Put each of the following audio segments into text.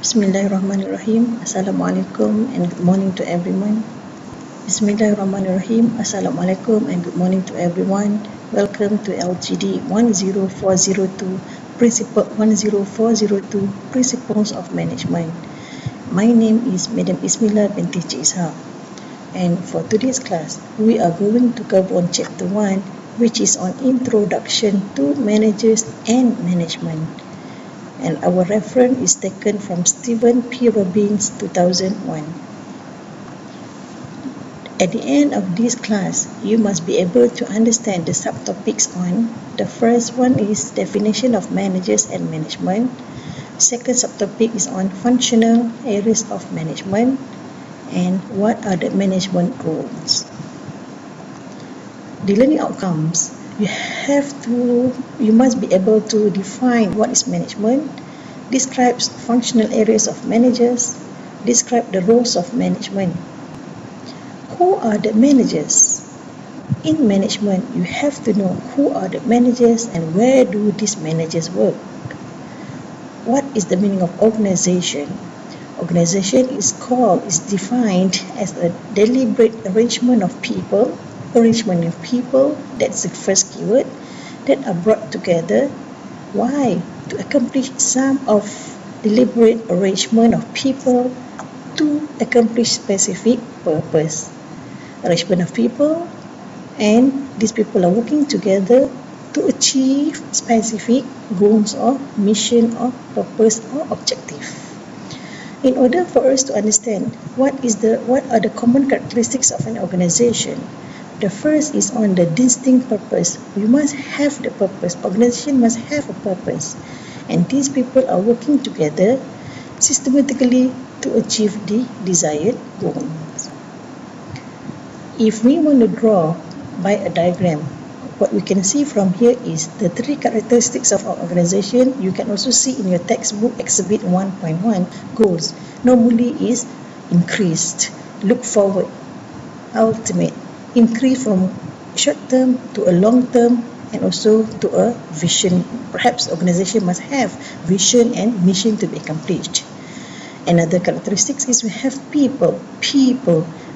Bismillahirrahmanirrahim. Assalamualaikum and good morning to everyone. Bismillahirrahmanirrahim. Assalamualaikum and good morning to everyone. Welcome to LGD 10402 Principles of Management. My name is Madam Ismila binti Cik Ishaq, and for today's class we are going to cover on chapter 1, which is on Introduction to Managers and Management. And our reference is taken from Stephen P. Robbins 2001. At the end of this class, you must be able to understand the subtopics on. The first one is definition of managers and management. Second subtopic is on functional areas of management and what are the management roles. The learning outcomes, you must be able to define what is management, describe functional areas of managers, describe the roles of management. Who are the managers? In management, you have to know who are the managers and where do these managers work. What is the meaning of organization? Organization is defined as a deliberate arrangement of people, that's the first keyword, that are brought together. Why? To accomplish some of deliberate arrangement of people to accomplish specific purpose. Arrangement of people, and these people are working together to achieve specific goals or mission or purpose or objective. In order for us to understand what are the common characteristics of an organization, the first is on the distinct purpose. We must have the purpose. Organization must have a purpose, and these people are working together systematically to achieve the desired goals. If we want to draw by a diagram, what we can see from here is the three characteristics of our organization. You can also see in your textbook exhibit 1.1 goals. Normally is increased, look forward, ultimate, increase from short term to a long term, and also to a vision. Perhaps organization must have vision and mission to be accomplished. Another characteristics is we have people,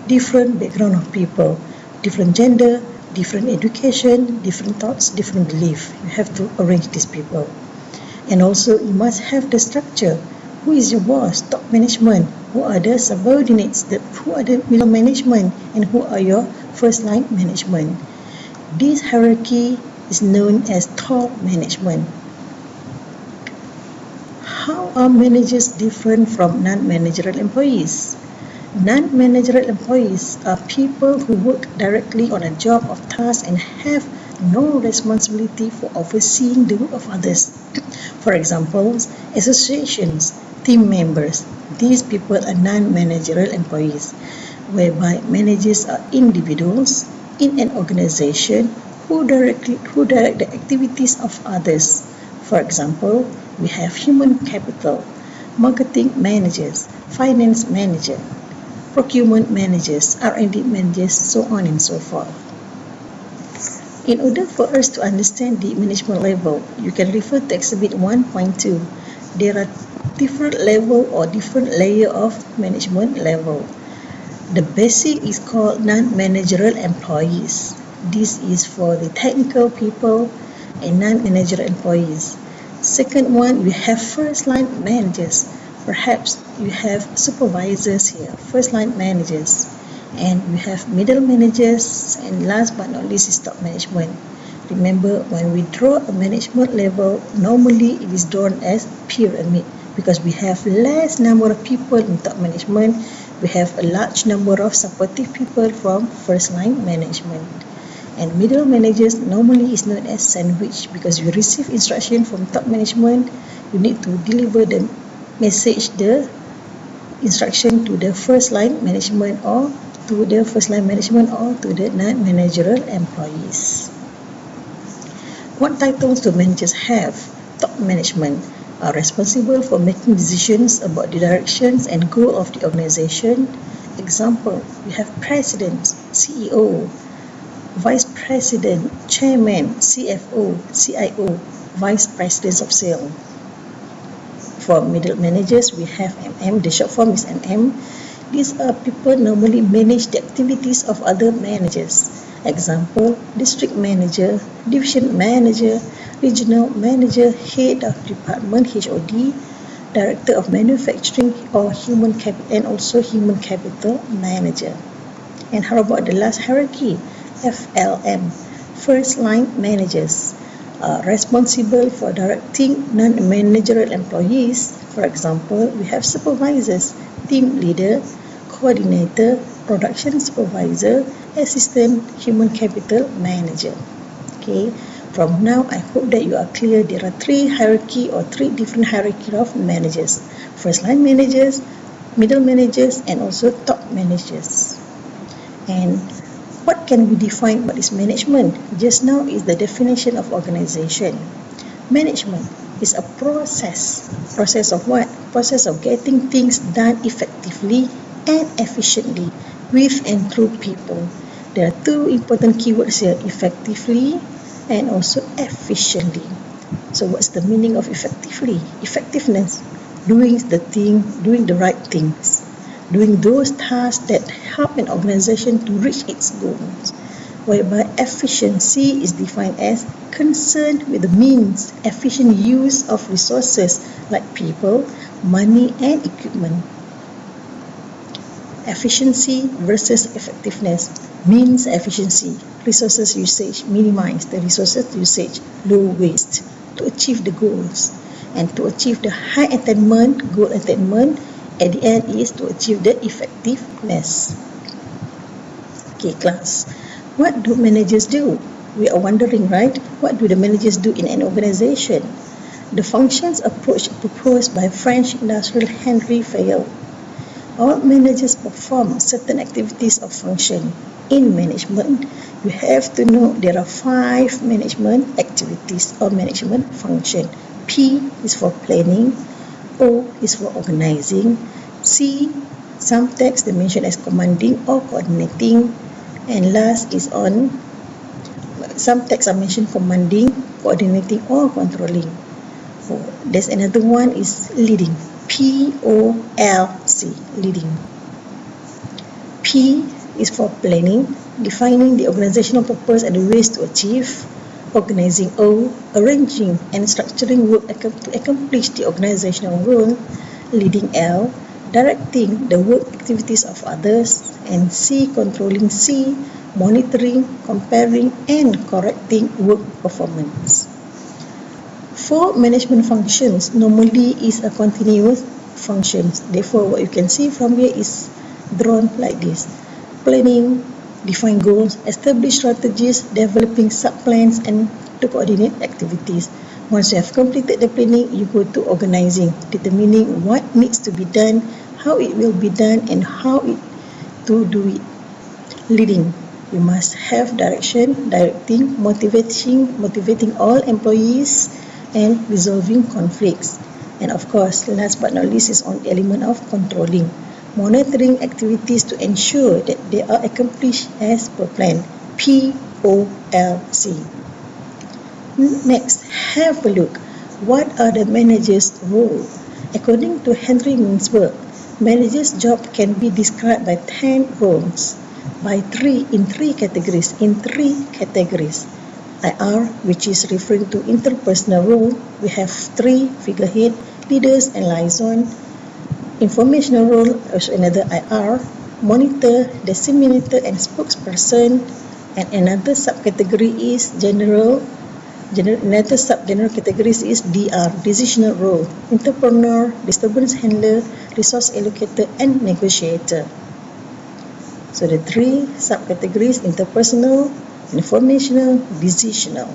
different background of people, different gender, different education, different thoughts, different belief. You have to arrange these people. And also you must have the structure. Who is your boss? Top management. Who are the subordinates? Who are the middle management? And who are your first line management? This hierarchy is known as top management. How are managers different from non-managerial employees? Non-managerial employees are people who work directly on a job of task and have no responsibility for overseeing the work of others. For example, associations, team members. These people are non-managerial employees, whereby managers are individuals in an organization who direct the activities of others. For example, we have human capital, marketing managers, finance manager, procurement managers, R&D managers, so on and so forth. In order for us to understand the management level, you can refer to exhibit 1.2. There are different level or different layer of management level. The basic is called non-managerial employees. This is for the technical people and non-managerial employees. Second one, we have first line managers. Perhaps you have supervisors here, first line managers, and we have middle managers, and last but not least is top management. Remember, when we draw a management level, normally it is drawn as pyramid because we have less number of people in top management. We have a large number of supportive people from first line management. And middle managers normally is known as sandwich because you receive instruction from top management, you need to deliver the message, the instruction to the first line management or to the non-managerial employees. What titles do managers have? Top management are responsible for making decisions about the directions and goal of the organization. Example, we have presidents, CEO, vice president, chairman, CFO, CIO, vice presidents of sales. For middle managers, we have MM, the short form is MM. These are people normally manage the activities of other managers. Example, district manager, division manager, regional manager, head of department, HOD, director of manufacturing or human capital, and also human capital manager. And how about the last hierarchy? FLM, first line managers, responsible for directing non-managerial employees. For example, we have supervisors, team leader, coordinator, production supervisor, assistant, human capital manager. Okay, from now I hope that you are clear. There are three different hierarchy of managers: first line managers, middle managers, and also top managers. And what can we define what is management? Just now is the definition of organization. Management is a process. Process of what? Process of getting things done effectively and efficiently with and through people. There are two important keywords here: effectively and also efficiently. So what's the meaning of effectively? Effectiveness, doing the right things, doing those tasks that help an organization to reach its goals. Whereby efficiency is defined as concern with the means, efficient use of resources like people, money, and equipment. Efficiency versus effectiveness. Means efficiency, resources usage, minimize the resources usage, low waste to achieve the goals. And to achieve the high attainment, goal attainment, at the end is to achieve the effectiveness. Okay, class. What do managers do? We are wondering, right? What do the managers do in an organization? The functions approach proposed by French industrial Henry Fayol. All managers perform certain activities of function. In management, you have to know there are 5 management activities or management function. P is for planning, O is for organizing, C, some text they mention as commanding or coordinating, and last is on, some texts are mentioned commanding, coordinating or controlling. There's another one is leading, POLC, leading. P is for planning, defining the organizational purpose and the ways to achieve. Organizing. O, arranging and structuring work to accomplish the organizational goal. Leading. L, directing the work activities of others. And C, controlling. C, monitoring, comparing, and correcting work performance. For management functions, normally is a continuous functions. Therefore, what you can see from here is drawn like this: planning, define goals, establish strategies, developing sub-plans, and to coordinate activities. Once you have completed the planning, you go to organizing, determining what needs to be done, how it will be done, and how to do it. Leading, you must have direction, directing, motivating all employees, and resolving conflicts. And of course, last but not least is on the element of controlling, monitoring activities to ensure that they are accomplished as per plan. POLC. Next, have a look. What are the manager's roles? According to Henry Mintzberg, manager's job can be described by 10 roles in three categories. IR, which is referring to interpersonal role, we have 3 figurehead, leaders and liaison. Informational role, also another IR, monitor, disseminator and spokesperson. And another subcategory is another sub-general categories is DR, decisional role, entrepreneur, disturbance handler, resource allocator and negotiator. So the 3 subcategories: interpersonal, informational, decisional.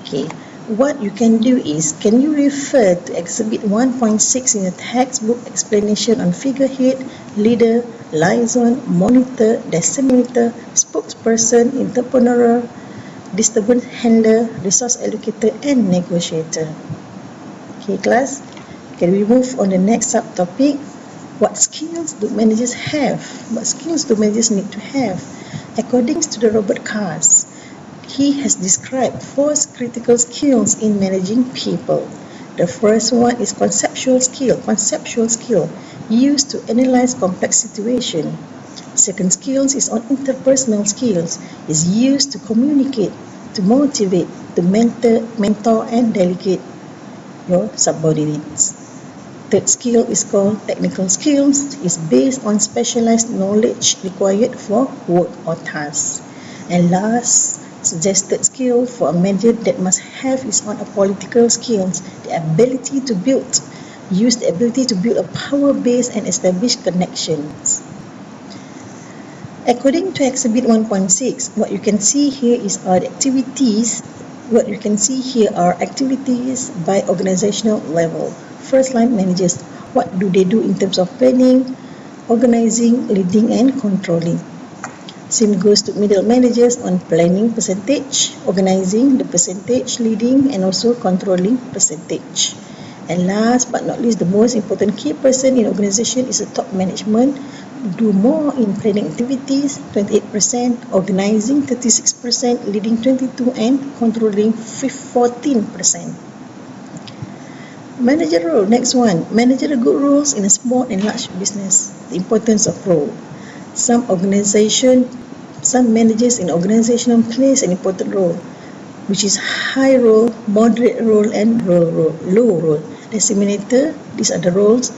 Okay, what you can do is, can you refer to Exhibit 1.6 in the textbook explanation on figurehead, leader, liaison, monitor, disseminator, spokesperson, entrepreneur, disturbance handler, resource allocator and negotiator. Okay class, can we move on the next subtopic? What skills do managers have? What skills do managers need to have? According to the Robert Cars, he has described 4 critical skills in managing people. The first one is conceptual skill. Conceptual skill used to analyze complex situation. Second skills is on interpersonal skills, is used to communicate, to motivate, to mentor and delegate your subordinates. Third skill is called technical skills, is based on specialized knowledge required for work or tasks. And last, suggested skill for a manager that must have is on a political skills, the ability to build, use the ability to build a power base and establish connections. According to Exhibit 1.6, what you can see here is our activities. What you can see here are activities by organizational level. First line managers, what do they do in terms of planning, organizing, leading and controlling. Same goes to middle managers on planning percentage, organizing the percentage, leading and also controlling percentage. And last but not least, the most important key person in organization is the top management. Do more in planning activities, 28%, organizing 36%, leading 22% and controlling 14%. Manager role, next one. Managerial good roles in a small and large business. The importance of role. Some managers in organization plays an important role, which is high role, moderate role and low role. Disseminator, these are the roles.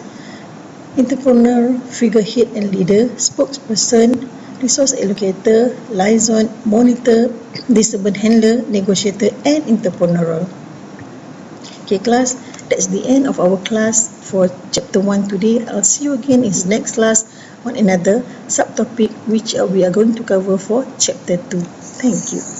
Entrepreneur, figurehead and leader, spokesperson, resource allocator, liaison, monitor, disturbance handler, negotiator and entrepreneurial. Okay class, that's the end of our class for chapter 1 today. I'll see you again in the next class on another subtopic which we are going to cover for chapter 2. Thank you.